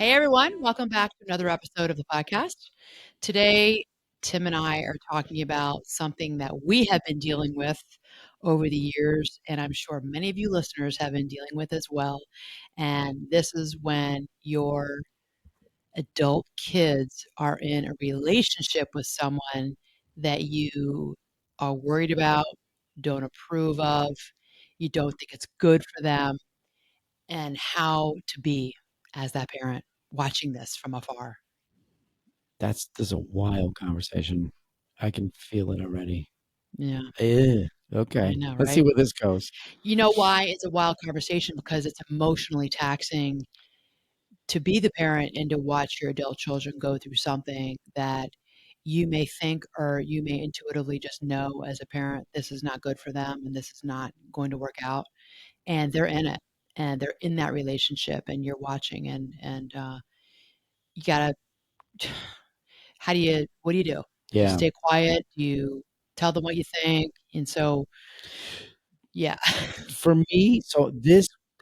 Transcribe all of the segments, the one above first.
Hey everyone, welcome back to another episode of the podcast. Today, Tim and I are talking about something that we have been dealing with over the years, and I'm sure many of you listeners have been dealing with as well. And this is when your adult kids are in a relationship with someone that you are worried about, don't approve of, you don't think it's good for them, and how to be as that parent watching this from afar. This is a wild conversation. I can feel it already. Yeah, I Okay. know, Let's see right? where this goes. You know why it's a wild conversation? Because it's emotionally taxing to be the parent and to watch your adult children go through something that you may think or you may intuitively just know as a parent, this is not good for them and this is not going to work out. And they're in it and they're in that relationship and you're watching and you gotta what do you do? Do you Yeah. stay quiet? Do you tell them what you think? And so, yeah. For me,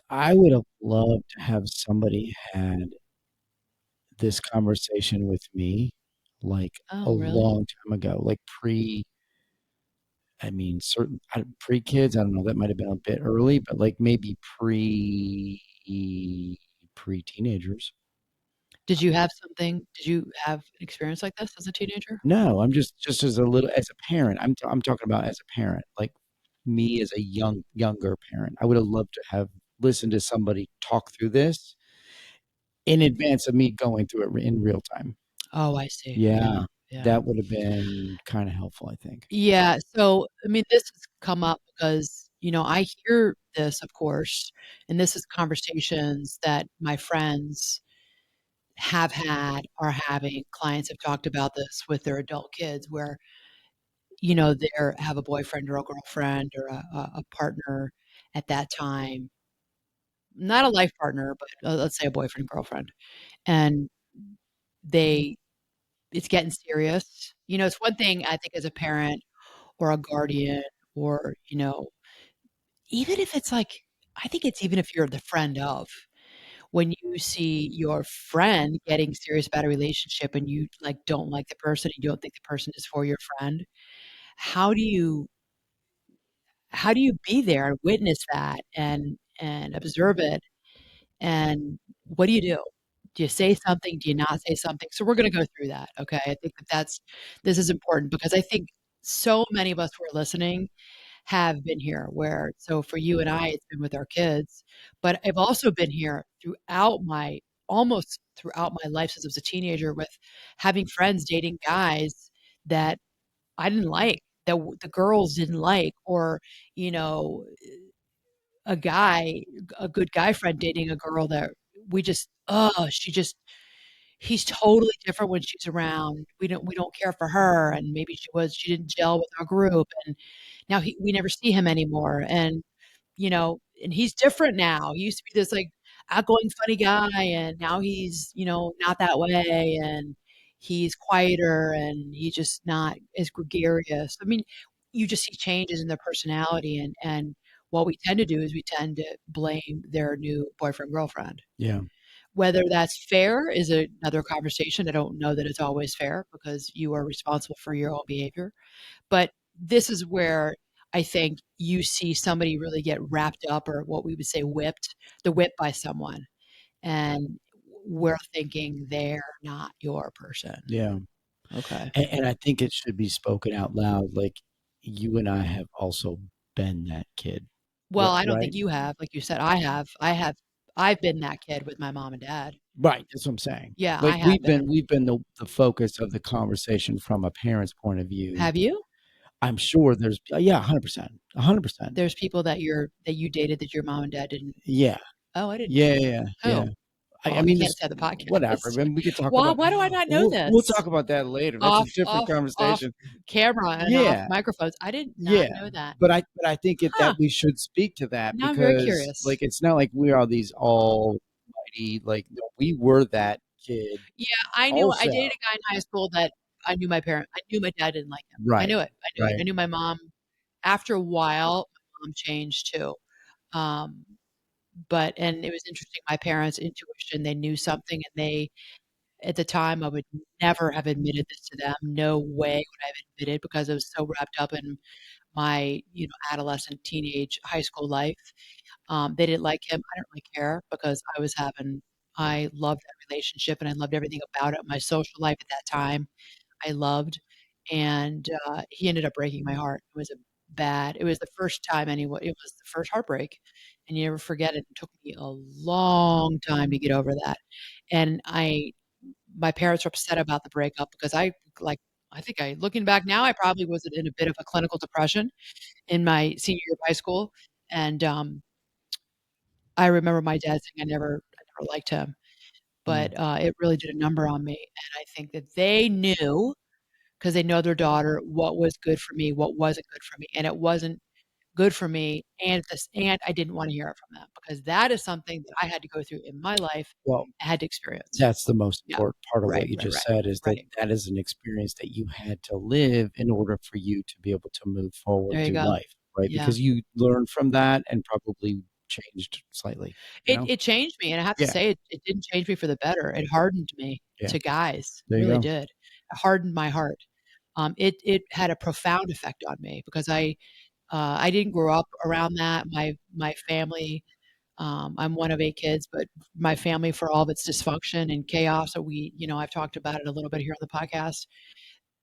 I would have loved to have somebody had this conversation with me like a Oh, really? long time ago, like pre kids. I don't know. That might have been a bit early, but like maybe pre teenagers. Did you have an experience like this as a teenager? No, I'm just as a parent. I'm talking about as a parent, like me as a younger parent. I would have loved to have listened to somebody talk through this in advance of me going through it in real time. Oh, I see. Yeah, Yeah, yeah. that would have been kind of helpful, I think. Yeah, so, I mean, this has come up because, I hear this, of course, and this is conversations that my friends have had, are having. Clients have talked about this with their adult kids where, they have a boyfriend or a girlfriend or a partner at that time, not a life partner, but, let's say a boyfriend, girlfriend, and they it's getting serious. It's one thing I think as a parent or a guardian or, even if it's like I think it's even if you're the friend of, when you see your friend getting serious about a relationship and you, like, don't like the person, you don't think the person is for your friend, how do you how do you be there and witness that and observe it, and what do you do? Do you say something? Do you not say something? So we're gonna go through that, okay? I think this is important because I think so many of us who are listening have been here where so for you and I, it's been with our kids, but I've also been here almost throughout my life since I was a teenager with having friends dating guys that I didn't like, the girls didn't like, or, you know, a guy, a good guy friend dating a girl that we just, oh, he's totally different when she's around. We don't care for her, and maybe she didn't gel with our group, and now we never see him anymore, and he's different now. He used to be this, like, outgoing, funny guy, and now he's, not that way, and he's quieter, and he's just not as gregarious. I mean, you just see changes in their personality, and what we tend to do is we tend to blame their new boyfriend, girlfriend. Yeah. Whether that's fair is another conversation. I don't know that it's always fair because you are responsible for your own behavior. But this is where I think you see somebody really get wrapped up or what we would say whipped by someone. And we're thinking they're not your person. Yeah. Okay. And I think it should be spoken out loud. Like you and I have also been that kid, Well, I don't right? think you have. Like you said, I've been that kid with my mom and dad. Right, that's what I'm saying. Yeah, I Like, have been. we've been the focus of the conversation from a parent's point of view. Have you? I'm sure there's yeah, 100%, 100%. There's people that you dated that your mom and dad didn't. Yeah. Oh, I didn't know Yeah, that. yeah, yeah. Who? I Well, you mean, can't this say the whatever, podcast. I mean, we could talk Why about why do I not know we'll this? talk about that later, that's a different Off conversation. camera and off Yeah, microphones. I did not yeah, know that. but I think Huh. that we should speak to that Now I'm very because, like, curious. it's not like we are these almighty, like, no, we were that kid Yeah, I also. dated a guy in high school that I knew my dad didn't like him. I Right, knew it. I knew it. I right. knew my mom after a while, my mom changed too. Um, but and it was interesting, my parents' intuition, they knew something, and they at the time, I would never have admitted this to them. No way would I have admitted because I was so wrapped up in my, adolescent, teenage, high school life. They didn't like him. I didn't really care because I loved that relationship and I loved everything about it. My social life at that time, I loved, and, he ended up breaking my heart. It was the first time anyone it was the first heartbreak, and you never forget it. It took me a long time to get over that, and my parents were upset about the breakup because like, I think looking back now, I probably was in a bit of a clinical depression in my senior year of high school, and, I remember my dad saying I never liked him, Mm. but, it really did a number on me, and I think that they knew, because they know their daughter, what was good for me, what wasn't good for me, and it wasn't good for me, and I didn't wanna hear it from them because that is something that I had to go through in my life, Well, I had to experience. that's the most Yeah. important part of what Right, you right, just right, said is that right. that is an experience that you had to live in order for you to be able to move forward There you through go. life, right? Yeah. Because you learned from that and probably changed slightly, you It know? it changed me, and I have to Yeah, say it didn't change me for the better. It hardened me yeah. to guys. It There you really go. did. It hardened my heart. It had a profound effect on me because I didn't grow up around that. My family, I'm one of 8 kids, but my family, for all of its dysfunction and chaos, so I've talked about it a little bit here on the podcast.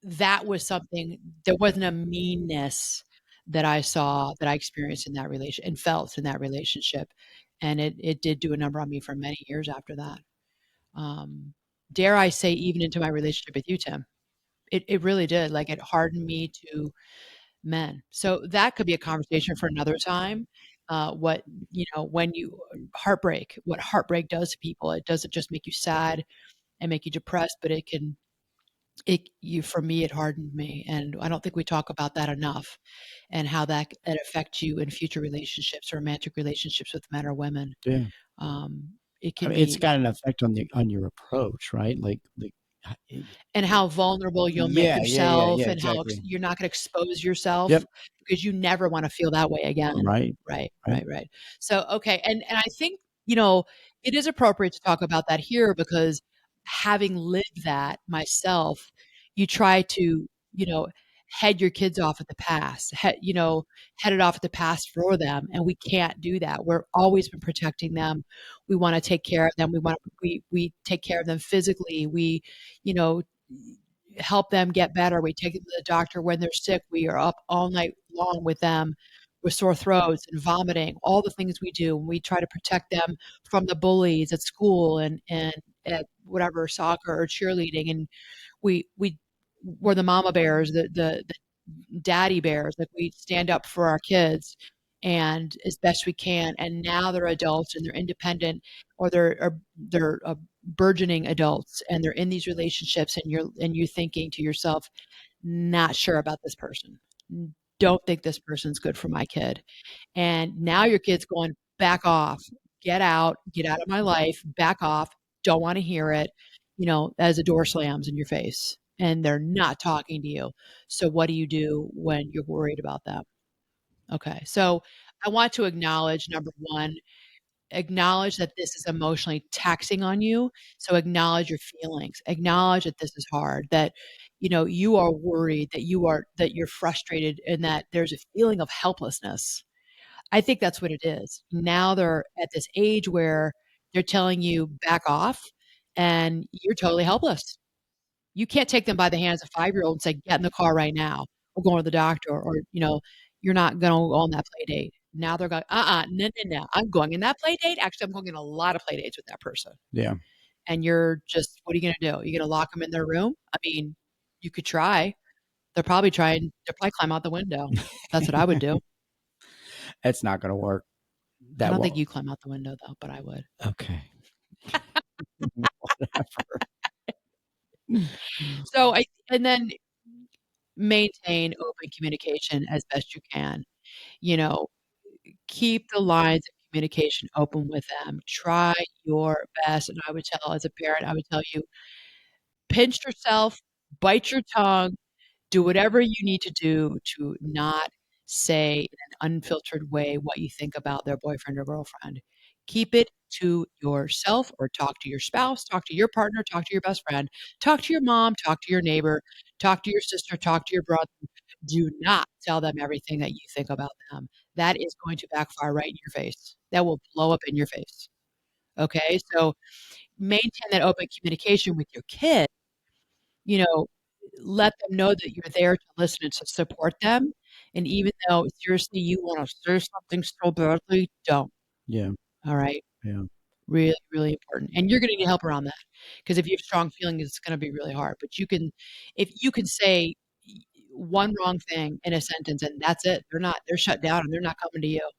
That was something there wasn't a meanness that I saw, that I experienced in that relation and felt in that relationship, and it did do a number on me for many years after that. Um, dare I say even into my relationship with you, Tim. It really did, like, it hardened me to men. So that could be a conversation for another time. What when you heartbreak, what heartbreak does to people. It doesn't just make you sad and make you depressed, but it you for me, it hardened me, and I don't think we talk about that enough, and how that affects you in future relationships, romantic relationships with men or women. Yeah. It I can mean, it's be got an effect on on your approach, right? Like, and how vulnerable you'll make yeah, yeah, yeah, yourself yeah, and how exactly. you're not going to expose yourself Yep. because you never want to feel that way again. Right, Right, right. right, right. So, okay. And I think, you know, it is appropriate to talk about that here because having lived that myself, you try to, head your kids off at the past, head it off at the past for them. And we can't do that. We're always been protecting them. We want to take care of them. We take care of them physically. We, you know, help them get better. We take them to the doctor when they're sick. We are up all night long with them with sore throats and vomiting, all the things we do. We try to protect them from the bullies at school and at whatever soccer or cheerleading. And we we're the mama bears, the daddy bears. Like we stand up for our kids and as best we can. And now they're adults and they're independent or they're burgeoning adults and they're in these relationships and you're thinking to yourself, not sure about this person. Don't think this person's good for my kid. And now your kid's going, back off, get out of my life, back off, don't want to hear it, as a door slams in your face and they're not talking to you. So what do you do when you're worried about that? Okay. So I want to acknowledge number one, acknowledge that this is emotionally taxing on you. So acknowledge your feelings. Acknowledge that this is hard, that you are worried, that you're frustrated and that there's a feeling of helplessness. I think that's what it is. Now they're at this age where they're telling you back off and you're totally helpless. You can't take them by the hands, a 5-year-old, and say, "Get in the car right now. We're going to the doctor," or, "You're not gonna go on that play date." Now they're going, no, no, no. I'm going in that play date. Actually, I'm going in a lot of play dates with that person." Yeah. And you're just what are you gonna do? You're gonna lock them in their room? I mean, you could try. They'll probably climb out the window. That's what I would do. That's not gonna work. I That don't think won't. you climb out the window though, but I would. Okay. Whatever. So I and then maintain open communication as best you can. You know, keep the lines of communication open with them. Try your best. And I would tell, as a parent, I would tell you, pinch yourself, bite your tongue, do whatever you need to do to not say in an unfiltered way what you think about their boyfriend or girlfriend. Keep it to yourself or talk to your spouse, talk to your partner, talk to your best friend, talk to your mom, talk to your neighbor, talk to your sister, talk to your brother. Do not tell them everything that you think about them. That is going to backfire right in your face. That will blow up in your face. Okay? So maintain that open communication with your kid. You know, let them know that you're there to listen and to support them. And even though seriously you want to say something so badly, don't. Yeah, All right? yeah, Really, really important. And you're gonna need help around that, because if you have strong feelings, it's gonna be really hard. But you can if you can say one wrong thing in a sentence and that's it, they're shut down and they're not coming to you.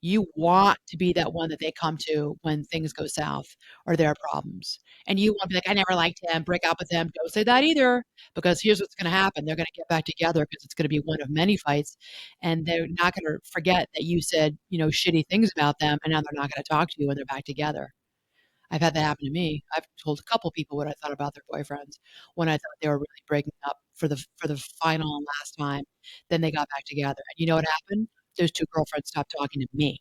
You want to be that one that they come to when things go south or there are problems. And you want to be like, "I never liked him, break up with him." Don't say that either, because here's what's gonna happen. They're gonna get back together because it's gonna be one of many fights, and they're not gonna forget that you said, shitty things about them, and now they're not gonna talk to you when they're back together. I've had that happen to me. I've told a couple people what I thought about their boyfriends when I thought they were really breaking up for the final and last time. Then they got back together. And you know what happened? Those 2 girlfriends stopped talking to me.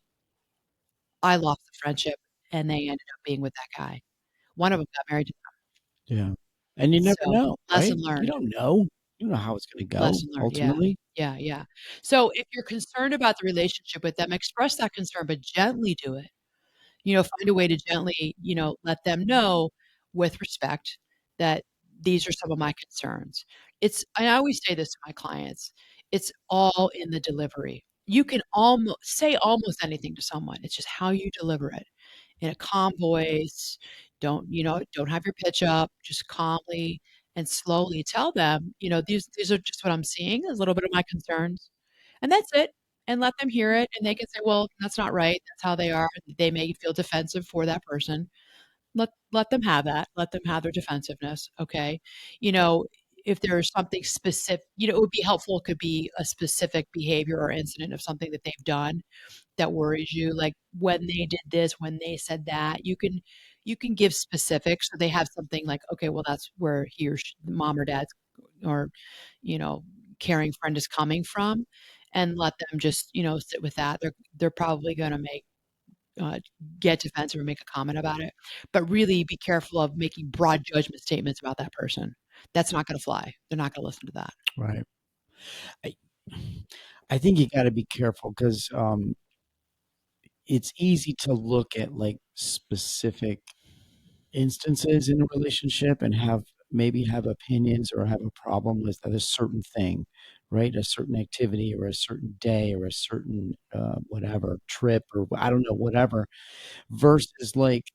I lost the friendship, and they ended up being with that guy. One of them got married to them. yeah. And you never So, know, lesson right? You learned. don't know. You don't know how it's gonna go Lesson learned. Yeah. ultimately. Yeah, yeah. So, if you're concerned about the relationship with them, express that concern, but gently do it. Find a way to gently, let them know with respect that these are some of my concerns. I always say this to my clients, it's all in the delivery. You can almost say almost anything to someone. It's just how you deliver it in a calm voice. Don't have your pitch up, just calmly and slowly tell them, these are just what I'm seeing, a little bit of my concerns. And that's it. And let them hear it, and they can say, "Well, that's not right. That's how they are." They may feel defensive for that person. Let them have that. Let them have their defensiveness, okay? You know, if there's something specific, it would be helpful. It could be a specific behavior or incident of something that they've done that worries you, like when they did this, when they said that. You can give specifics so they have something like, okay, well, that's where he or mom or dad's or you know caring friend is coming from, and let them just sit with that. They're probably going to uh, get defensive or make a comment about it, but really be careful of making broad judgment statements about that person. That's not going to fly. They're not going to listen to that. Right. I I think you gotta be careful 'cause, it's easy to look at, like, specific instances in a relationship and have opinions or have a problem with a certain thing, right? A certain activity or a certain day or a certain, whatever, trip or I don't know, whatever, versus, like,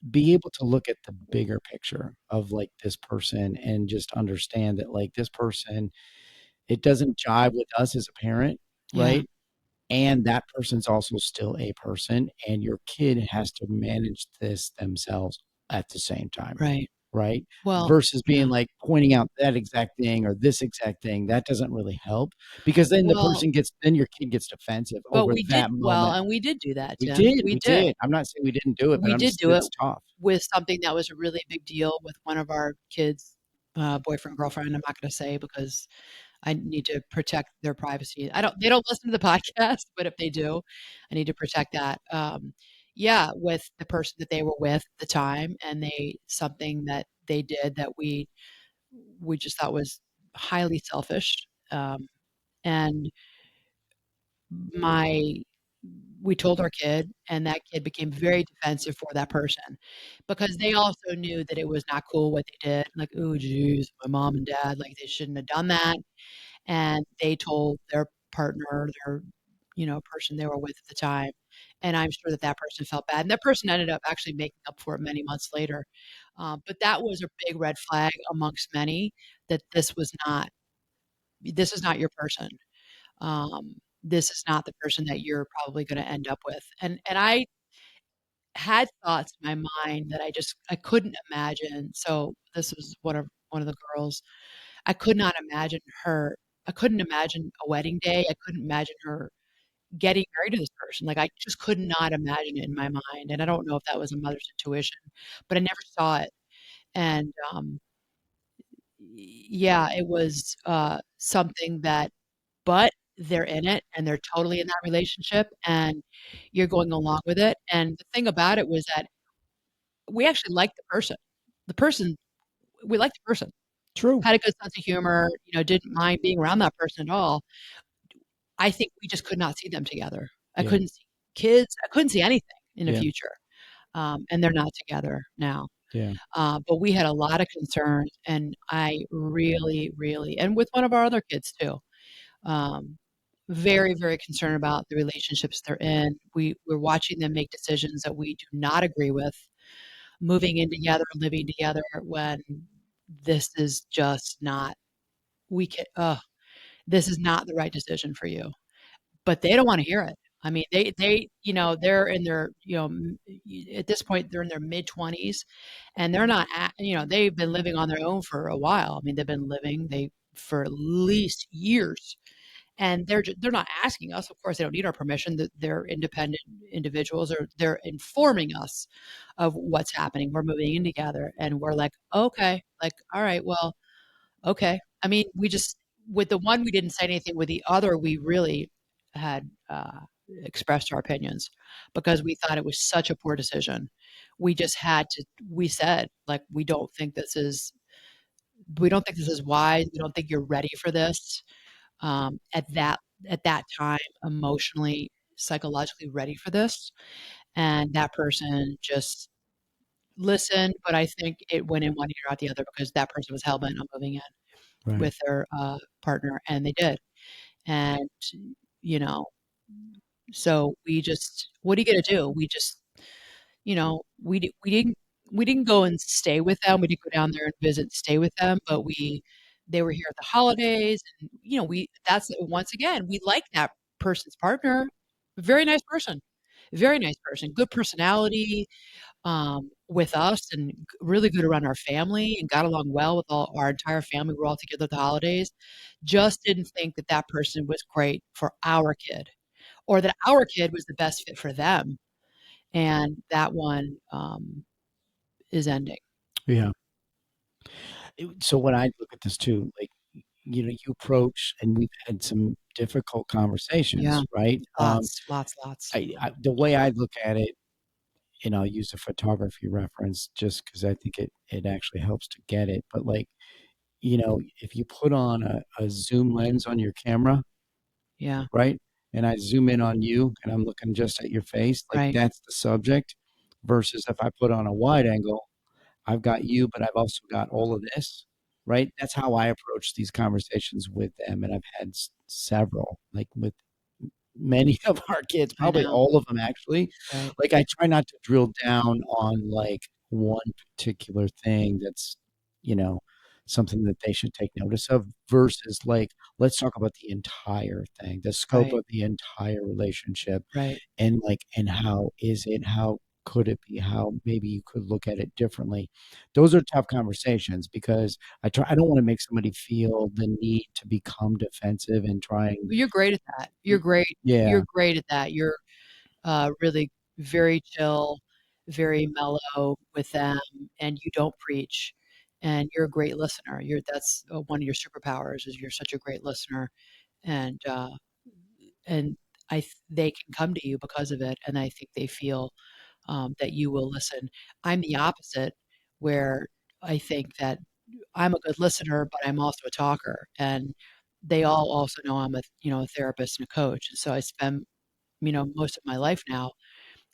be able to look at the bigger picture of, like, this person and just understand that, like, this person, it doesn't jive with us as a parent, Yeah. right? And that person's also still a person, and your kid has to manage this themselves at the same time, Right. right? Well, Versus being, yeah. like, pointing out that exact thing or this exact thing, that doesn't really help because Well, then your kid gets defensive but over we did that well, moment. and we did do that, We Tim. did, We we did. did. I'm not saying we didn't do it, but We I'm did just do it it's tough. with something that was a really big deal with one of our kids' boyfriend, girlfriend. I'm not going to say because I need to protect their privacy. They don't listen to the podcast, but if they do, I need to protect that. Yeah, with the person that they were with at the time, and something that they did that we just thought was highly selfish. And my we told our kid, and that kid became very defensive for that person because they also knew that it was not cool what they did. Like, oh, geez, my mom and dad, like they shouldn't have done that. And they told their partner, their person they were with at the time. And I'm sure that that person felt bad. And that person ended up actually making up for it many months later. But that was a big red flag amongst many that this is not your person. This is not the person that you're probably going to end up with. And I had thoughts in my mind that I couldn't imagine. So this was one of the girls. I could not imagine her. I couldn't imagine a wedding day. I couldn't imagine her getting married to this person. Like I just could not imagine it in my mind. And I don't know if that was a mother's intuition, but I never saw it. And yeah, it was something that but they're in it and they're totally in that relationship and you're going along with it. And the thing about it was that we actually liked the person. The person, we liked the person, True. had a good sense of humor, didn't mind being around that person at all. I think we just could not see them together. I Yeah. couldn't see kids. I couldn't see anything in the Yeah. future. And they're not together now. Yeah. But we had a lot of concerns, and I really, really, and with one of our other kids too, um, very, very concerned about the relationships they're in. We're watching them make decisions that we do not agree with, moving in together, living together when this is just not, we can, this is not the right decision for you. But they don't wanna hear it. I mean, they're in their, at this point, they're in their mid-20s, and they're not they've been living on their own for a while. I mean, they've been living they for at least years, and they're not asking us. Of course, they don't need our permission. That they're independent individuals, or they're informing us of what's happening. We're moving in together, and we're like, "Okay." Like, "All right, well, okay." I mean, we just with the one, we didn't say anything. With the other, we really had, expressed our opinions because we thought it was such a poor decision. We just had to we said, like, we don't think this is wise. We don't think you're ready for this." At that time, emotionally, psychologically ready for this, and that person just listened, but I think it went in one ear out the other because that person was hell-bent on moving in Right. with their, partner, and they did. And, you know, so we just what are you gonna do? We just, we didn't go and stay with them. We didn't go down there and visit and stay with them, but they were here at the holidays, and, we that's once again, we like that person's partner. Very nice person. Very nice person, good personality, with us, and really good around our family, and got along well with all our entire family. We're all together at the holidays. Just didn't think that that person was great for our kid, or that our kid was the best fit for them. And that one, is ending. Yeah. So when I look at this too, like, you approach, and we've had some difficult Yeah, conversations, right? lots, lots, lots. The way I look at it, and I'll use a photography reference just because I think it actually helps to get it. But like, if you put on a zoom lens on your camera, Yeah, right? And I zoom in on you and I'm looking just at your face, like right, that's the subject. Versus if I put on a wide angle, I've got you, but I've also got all of this, right? That's how I approach these conversations with them. And I've had several, like with many of our kids, I probably know, all of them actually. right, Like I try not to drill down on like one particular thing that's, you know, something that they should take notice of versus like, let's talk about the entire thing, the scope right, of the entire relationship, right, and like, and how is it, how could it be, how maybe you could look at it differently. Those are tough conversations because I don't want to make somebody feel the need to become defensive and trying. well, you're great at that. You're Yeah. great at that. You're, really very chill, very mellow with them, and you don't preach, and you're a great listener. That's, one of your superpowers, is you're such a great listener, and, and they can come to you because of it, and I think they feel, that you will listen. I'm the opposite, where I think that I'm a good listener, but I'm also a talker, and they all also know I'm a therapist and a coach, and so I spend, most of my life now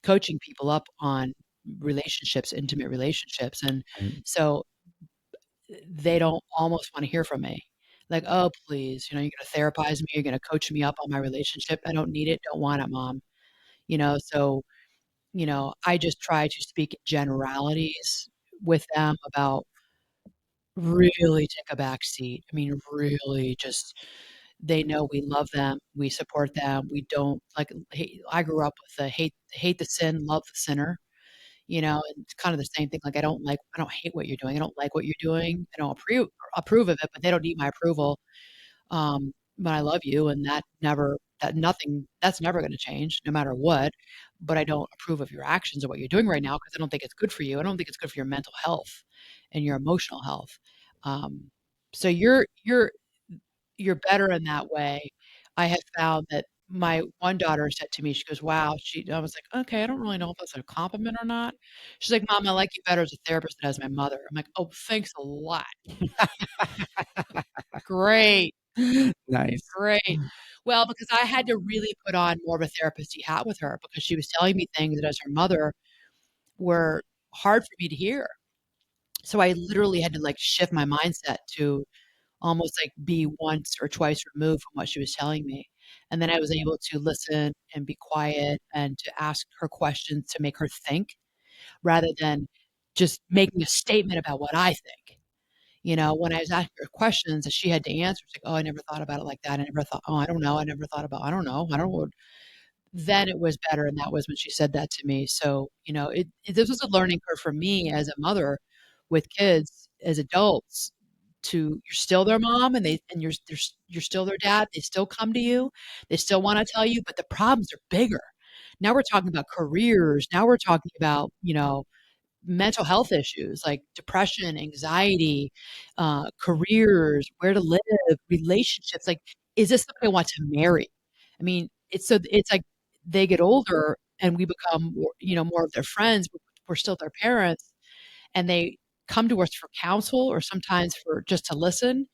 coaching people up on relationships, intimate relationships, and Right. so they don't almost wanna hear from me. Like, "Oh, please, you're gonna therapize me, you're gonna coach me up on my relationship. I don't need it, don't want it, mom." So, I just try to speak in generalities with them about really take a back seat. I mean, really just they know we love them, we support them, we don't like, I grew up with the hate the sin, love the sinner. And it's kind of the same thing, like, I don't hate what you're doing, I don't like what you're doing, I don't approve of it, but they don't need my approval, but I love you, and that's never gonna change no matter what, but I don't approve of your actions or what you're doing right now because I don't think it's good for you, I don't think it's good for your mental health and your emotional health, so you're better in that way. I have found that my one daughter said to me, she goes, "Wow." I was like, "Okay, I don't really know if that's a compliment or not." She's like, "Mom, I like you better as a therapist than as my mother." I'm like, "Oh, thanks a lot. Great, Nice. great." Well, because I had to really put on more of a therapist-y hat with her because she was telling me things that as her mother were hard for me to hear. So I literally had to, like, shift my mindset to almost, like, be once or twice removed from what she was telling me, and then I was able to listen and be quiet and to ask her questions to make her think rather than just making a statement about what I think. When I was asking her questions that she had to answer, she's like, "Oh, I never thought about it like that. I never thought oh, I don't know. I never thought about I don't know. I don't know." Then it was better, and that was when she said that to me. So, this was a learning curve for me as a mother with kids, as adults, to you're still their mom and you're still their dad. They still come to you. They still wanna tell you, but the problems are bigger. Now we're talking about careers. Now we're talking about, mental health issues like depression, anxiety, careers, where to live, relationships. Like, is this somebody I want to marry? I mean, it's like they get older and we become more, more of their friends. But we're still their parents, and they come to us for counsel or sometimes for just to listen.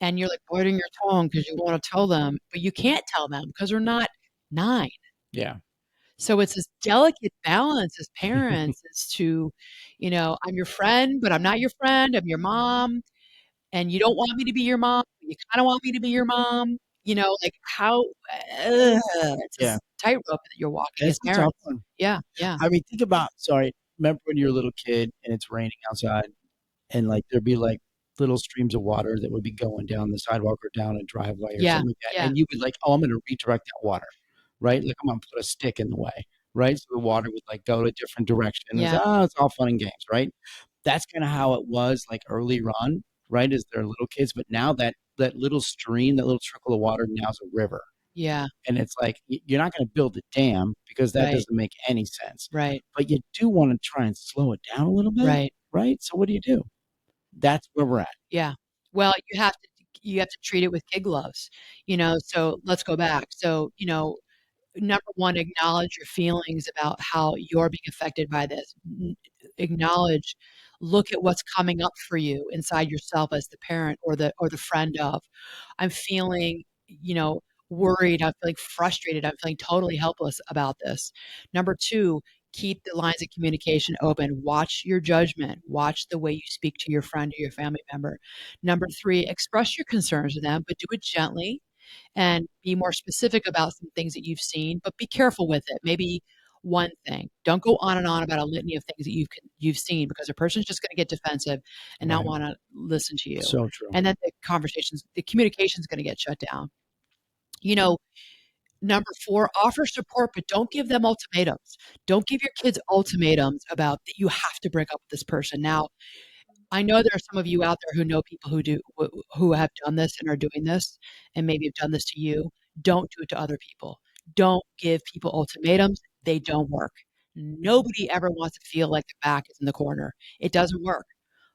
And you're like biting your tongue because you want to tell them, but you can't tell them because they're not 9. Yeah. So it's this delicate balance as parents as to, I'm your friend, but I'm not your friend. I'm your mom, and you don't want me to be your mom. But you kind of want me to be your mom. Like how it's Yeah. this tightrope that you're walking as It's a tough parents. one. Yeah, yeah, I mean, think about sorry, remember when you were a little kid and it's raining outside and, like, there'd be, like, little streams of water that would be going down the sidewalk or down a driveway or yeah, something like that, yeah, and you would like, "Oh, I'm gonna redirect that water," right? Like, "I'm gonna put a stick in the way," right? So the water would, like, go a different direction. It was, yeah, "Oh, it's all fun and games," right? That's kinda how it was, like, early on, right, as they're little kids, but now that little stream, that little trickle of water now is a river. yeah. And it's like, you're not gonna build a dam because that Right, doesn't make any sense, right, but you do wanna try and slow it down a little bit, right. right? So what do you do? That's where we're at. Yeah. Well, you have to treat it with kid gloves. So let's go back. So, number 1, acknowledge your feelings about how you're being affected by this. Acknowledge, look at what's coming up for you inside yourself as the parent or the friend of. I'm feeling, worried. I'm feeling frustrated. I'm feeling totally helpless about this. Number 2, keep the lines of communication open. Watch your judgment. Watch the way you speak to your friend or your family member. Number 3, express your concerns to them, but do it gently and be more specific about some things that you've seen, but be careful with it. Maybe one thing. Don't go on and on about a litany of things that you've seen because a person's just going to get defensive and not Right. want to listen to you. So true. And then the communication's going to get shut down. You know, Number 4, offer support, but don't give them ultimatums. Don't give your kids ultimatums about that you have to break up with this person. Now, I know there are some of you out there who know people who have done this and are doing this, and maybe have done this to you. Don't do it to other people. Don't give people ultimatums. They don't work. Nobody ever wants to feel like their back is in the corner. It doesn't work.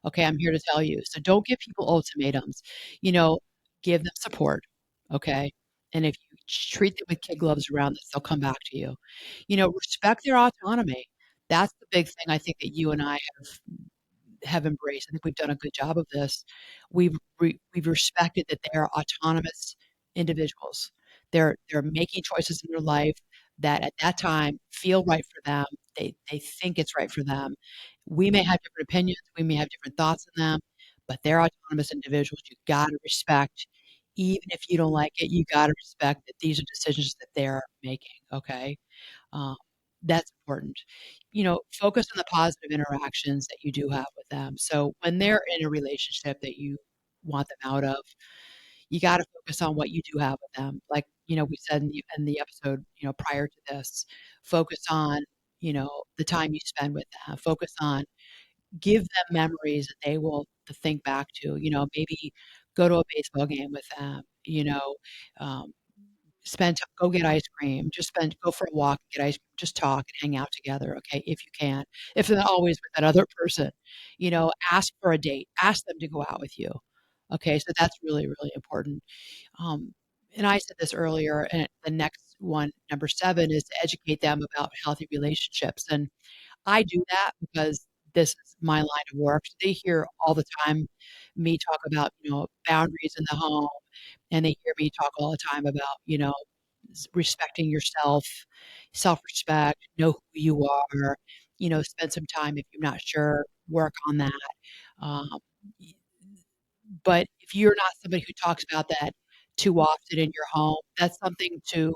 Okay, I'm here to tell you. So don't give people ultimatums. You know, give them support. Okay. And if you treat them with kid gloves around this, they'll come back to you. Respect their autonomy. That's the big thing I think that you and I have embraced. I think we've done a good job of this. We've respected that they are autonomous individuals. They're making choices in their life that at that time feel right for them. They think it's right for them. We may have different opinions. We may have different thoughts on them, but they're autonomous individuals. You got to respect, even if you don't like it. You got to respect that these are decisions that they're making. Okay. Um, that's important. Focus on the positive interactions that you do have with them. So when they're in a relationship that you want them out of, you got to focus on what you do have with them. Like, we said in the episode, prior to this, focus on, the time you spend with them. Focus on, give them memories that they will to think back to. Maybe go to a baseball game with them. Um, go get ice cream, go for a walk, get ice cream, just talk and hang out together, okay, if you can. If not always with that other person, ask for a date, ask them to go out with you. Okay, so that's really, really important. Um, and I said this earlier, and the next one, number 7, is to educate them about healthy relationships, and I do that because this is my line of work. So they hear all the time me talk about, boundaries in the home, and they hear me talk all the time about, respecting yourself, self-respect, know who you are, spend some time if you're not sure, work on that. Um, but if you're not somebody who talks about that too often in your home, that's something to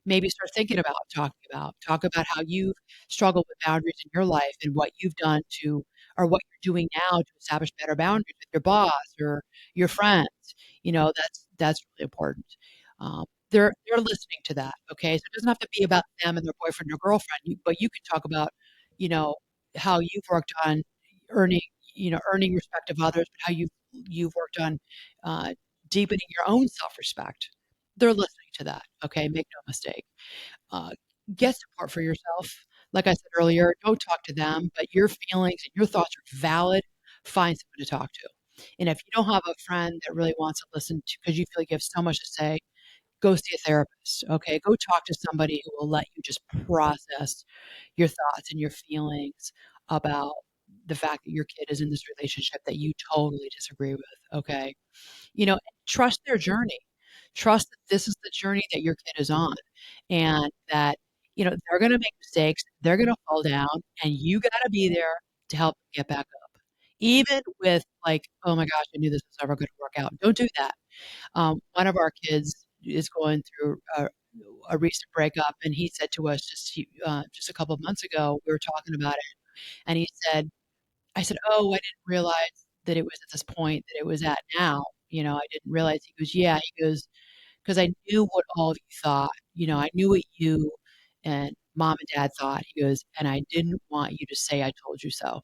maybe start thinking about talking about. Talk about how you've struggled with boundaries in your life and what you've done to, or what you're doing now to establish better boundaries with your boss or your friends. That's really important. They're listening to that. Okay, so it doesn't have to be about them and their boyfriend or girlfriend, but you can talk about, you know, how you've worked on earning, earning respect of others, but how you've worked on uh, deepening your own self-respect. They're listening to that. Okay, make no mistake. Uh, get support for yourself. Like I said earlier, don't talk to them, but your feelings and your thoughts are valid. Find someone to talk to. And if you don't have a friend that really wants to listen to, because you feel like you have so much to say, go see a therapist. Okay, go talk to somebody who will let you just process your thoughts and your feelings about the fact that your kid is in this relationship that you totally disagree with. Okay, trust their journey. Trust that this is the journey that your kid is on, and that they're going to make mistakes, they're going to fall down, and you got to be there to help them get back up. Even with, like, oh my gosh, I knew this was never going to work out. Don't do that. One of our kids is going through a recent breakup, and he said to us just a couple of months ago, we were talking about it, and he said, I said, "Oh, I didn't realize that it was at this point that it was at now. I didn't realize." He goes, "Yeah." He goes, "Because I knew what all of you thought. I knew what you and mom and dad thought." He goes, "And I didn't want you to say I told you so.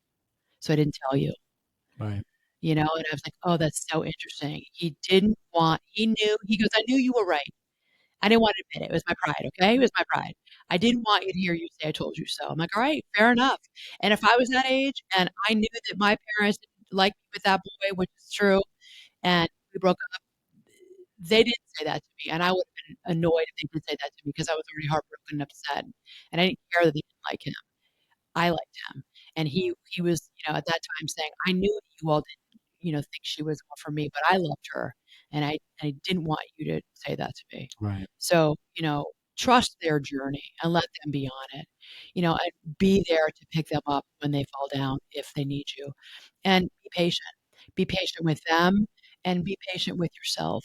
So I didn't tell you." Right. And I was like, "Oh, that's so interesting." He knew, he goes, "I knew you were right. I didn't want to admit it. It was my pride, okay? It was my pride. I didn't want you to hear you say I told you so." I'm like, "All right, fair enough." And if I was that age and I knew that my parents didn't like me with that boy, which is true, and we broke up, they didn't say that to me. And I would have been annoyed if they did say that to me because I was already heartbroken and upset. And I didn't care that they didn't like him. I liked him. And he was, at that time saying, "I knew that you all didn't, think she was all for me, but I loved her. And I didn't want you to say that to me." Right. So, trust their journey and let them be on it, and be there to pick them up when they fall down if they need you. And be patient. Be patient with them and be patient with yourself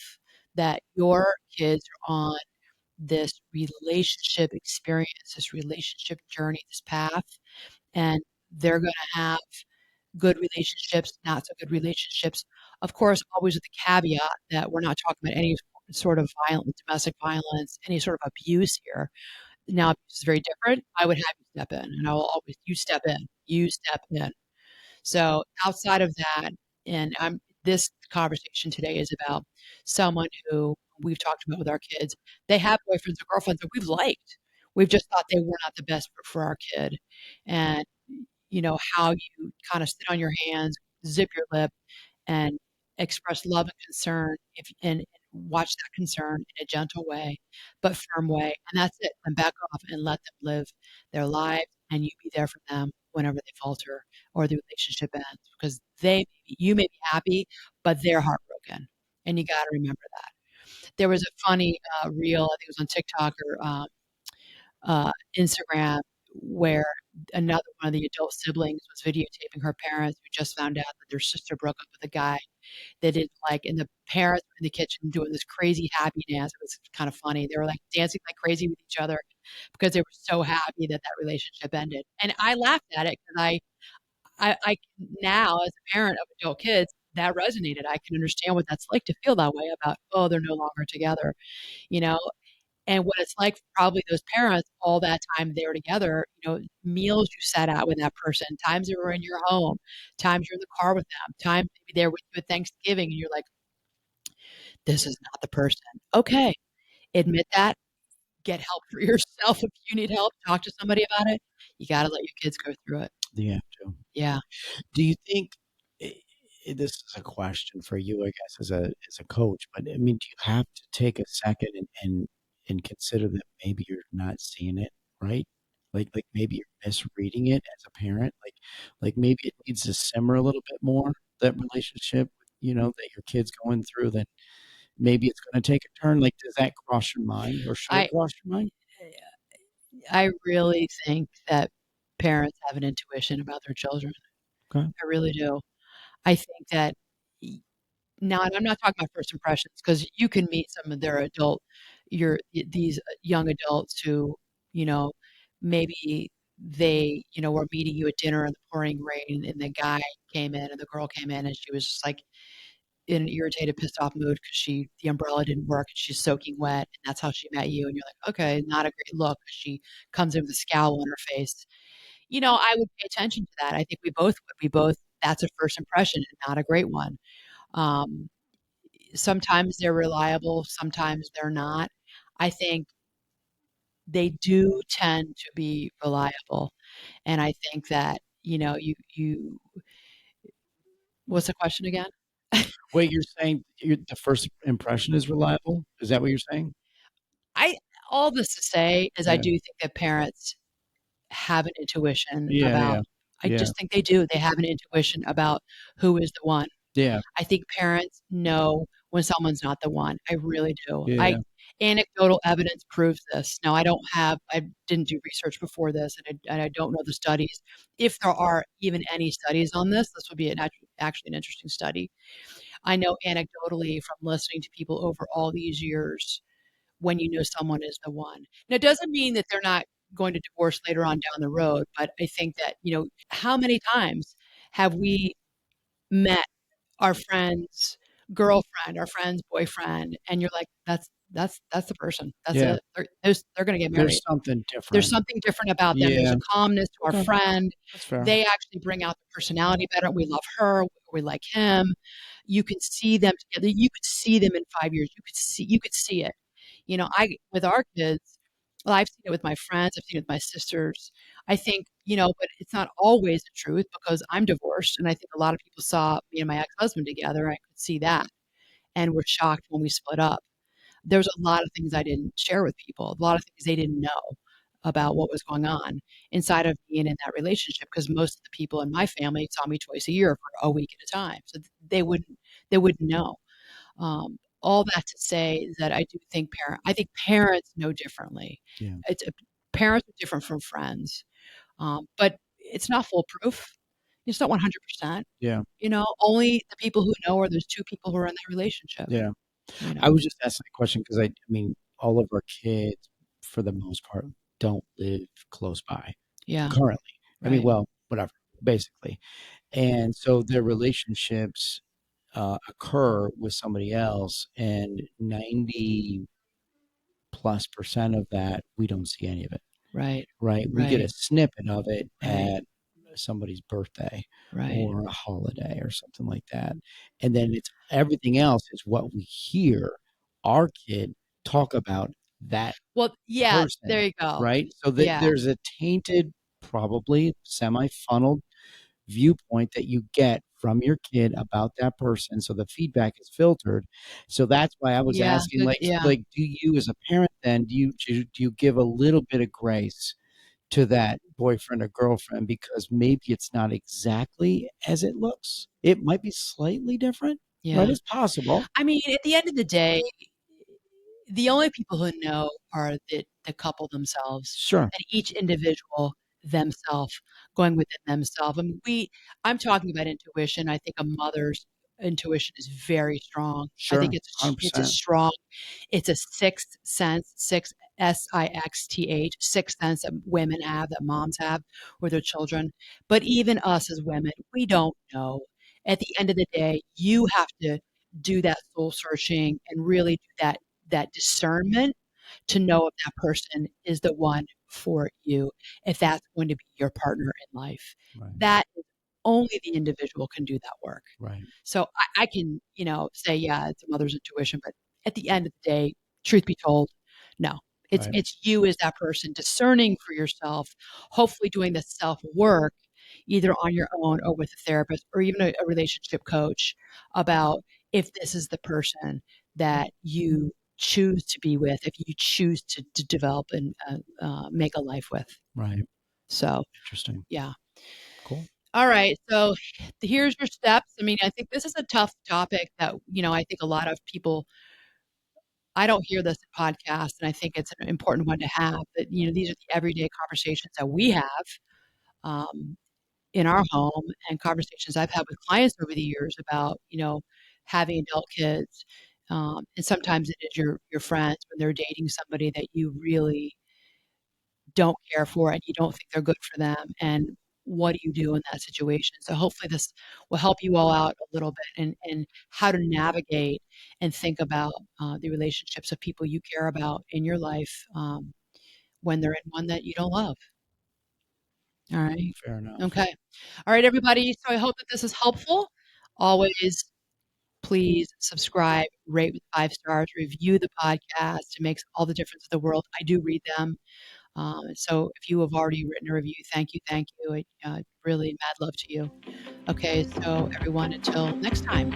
that your kids are on this relationship experience, this relationship journey, this path, and they're going to have good relationships, not so good relationships. Of course, always with the caveat that we're not talking about any sort of violence, domestic violence, any sort of abuse here. Now, abuse is very different. I would have you step in, and I will always, you step in, you step in. So outside of that, and this conversation today is about someone who we've talked about with our kids. They have boyfriends or girlfriends that we've liked. We've just thought they were not the best for our kid. And how you kind of sit on your hands, zip your lip, and express love and concern, and watch that concern in a gentle way, but firm way, and that's it. And back off and let them live their lives, and you be there for them whenever they falter or the relationship ends, because you may be happy, but they're heartbroken, and you got to remember that. There was a funny reel, I think it was on TikTok or Instagram, where another one of the adult siblings was videotaping her parents who just found out that their sister broke up with a guy they didn't like, and the parents were in the kitchen doing this crazy happy dance. It was kind of funny. They were like dancing like crazy with each other because they were so happy that that relationship ended. And I laughed at it because I now, as a parent of adult kids, that resonated. I can understand what that's like to feel that way about, oh, they're no longer together, you know, and what it's like for probably those parents all that time they were together, meals you sat out with that person, times they were in your home, times you're in the car with them, times maybe they're with you at Thanksgiving and you're like, this is not the person. Okay, admit that, get help for yourself if you need help, talk to somebody about it. You gotta let your kids go through it. You have to. Yeah. Do you think this is a question for you, I guess, as a coach, but I mean, do you have to take a second and consider that maybe you're not seeing it right? Like maybe you're misreading it as a parent. Like maybe it needs to simmer a little bit more, that relationship, that your kid's going through, that maybe it's gonna take a turn. Like, does that cross your mind or should it I cross your mind? I really think that parents have an intuition about their children. Okay. I really do. I think that y now, and I'm not talking about first impressions, because you can meet some of their these young adults who, you know, maybe were meeting you at dinner in the pouring rain, and the guy came in and the girl came in, and she was just, like, in an irritated, pissed off mood because the umbrella didn't work and she's soaking wet, and that's how she met you, and you're like, "Okay, not a great look." She comes in with a scowl on her face. I would pay attention to that. I think we both would. That's a first impression and not a great one. Um, Sometimes they're reliable, sometimes they're not. I think they do tend to be reliable, and I think that, what's the question again? Wait, you're saying the first impression is reliable? Is that what you're saying? I All this to say is I Yeah. do think that parents have an intuition Yeah, about. yeah. I Yeah. just think they do. They have an intuition about who is the one. Yeah. I think parents know when someone's not the one. I really do. I Yeah. Anecdotal evidence proves this. Now, I didn't do research before this, and I don't know the studies. If there are even any studies on this would be actually an interesting study. I know anecdotally from listening to people over all these years, when you know someone is the one. Now, it doesn't mean that they're not going to divorce later on down the road, but I think that, how many times have we met our friend's girlfriend, our friend's boyfriend, and you're like, that's the person. That's Yeah. it. They're gonna get There's married. something There's different. something different about them. There's Yeah. a calmness to our Okay. friend. That's fair. They actually bring out the personality better. We love her. We like him. You can see them together. You could see them in 5 years. You could see it. I with our kids, well, I've seen it with my friends. I've seen it with my sisters. I think, but it's not always the truth because I'm divorced, and I think a lot of people saw me and my ex-husband together. I could see that, and were shocked when we split up. There's a lot of things I didn't share with people, a lot of things they didn't know about what was going on inside of being in that relationship, because most of the people in my family saw me twice a year for a week at a time, so they wouldn't know. All that to say that I think parents know differently. Yeah. It's Parents are different from friends, but it's not foolproof. It's not 100%. Yeah. Only the people who know are those two people who are in that relationship. Yeah. You I know, was just asking the question because I mean, all of our kids, for the most part, don't live close by yeah, currently. I mean, right, well, whatever, basically. And so their relationships occur with somebody else, and 90 plus percent of that, we don't see any of it, right, right? We get a right, snippet of it right, at somebody's birthday right. or a holiday or something like that. And then it's everything else is what we hear our kid talk about that Well, yeah, there person, you go. right? So that Yeah, there's a tainted, probably semi-funneled viewpoint that you get from your kid about that person, so the feedback is filtered. So that's why I was yeah, asking, good, like, yeah, do you as a parent then do you give a little bit of grace to that boyfriend or girlfriend because maybe it's not exactly as it looks? It might be slightly different, right? yeah. It's possible. I mean, at the end of the day, the only people who know are the couple themselves Sure. and each individual themselves, going within themselves. I mean, I'm talking about intuition. I think a mother's intuition is very strong. I think Sure. it's a 100%. strong. It's a sixth sense, sixth sense that women have, that moms have with their children. But even us as women, we don't know. At the end of the day, you have to do that soul searching and really do that discernment to know if that person is the one for you, if that's going to be your partner in life. Right. That is only the individual can do that work. Right. So I can, say, yeah, it's a mother's intuition, but at the end of the day, truth be told, no. It's Right. it's you as that person discerning for yourself, hopefully doing the self work either on your own or with a therapist or even a relationship coach about if this is the person that you choose to be with, if you choose to develop and make a life with. Right. So, Interesting. yeah. Cool. All right. So here's your steps. I mean, I think this is a tough topic that, I think a lot of people, I don't hear this in podcasts, and I think it's an important one to have. But, these are the everyday conversations that we have um, in our home and conversations I've had with clients over the years about, having adult kids. And sometimes it is your friends when they're dating somebody that you really don't care for and you don't think they're good for them. And what do you do in that situation? So hopefully this will help you all out a little bit and how to navigate and think about the relationships of people you care about in your life when they're in one that you don't love. All right. Fair enough. Okay. All right, everybody. So I hope that this is helpful. Always please subscribe, rate with 5 stars, review the podcast. It makes all the difference in the world. I do read them. So if you have already written a review, thank you, thank you. Really mad love to you. Okay, so everyone, until next time.